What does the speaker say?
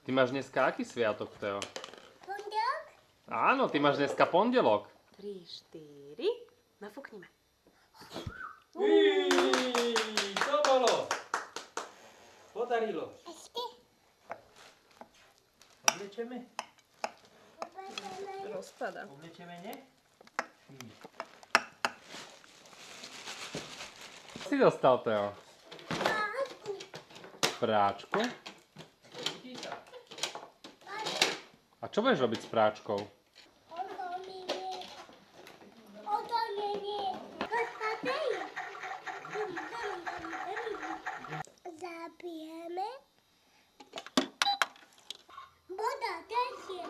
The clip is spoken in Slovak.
Ty máš dneska aký sviatok, Teo? Pondelok? Áno, ty máš dneska pondelok. 3, 4. Nafúknime. To bolo. Podarilo. Ešte? Obliečeme? Rozpada. Obliečeme, nie? Si dostal, Teo? Práčku. Práčku? Vidí sa. A čo budeš robiť s práčkou? Zabijeme. Voda, tešie.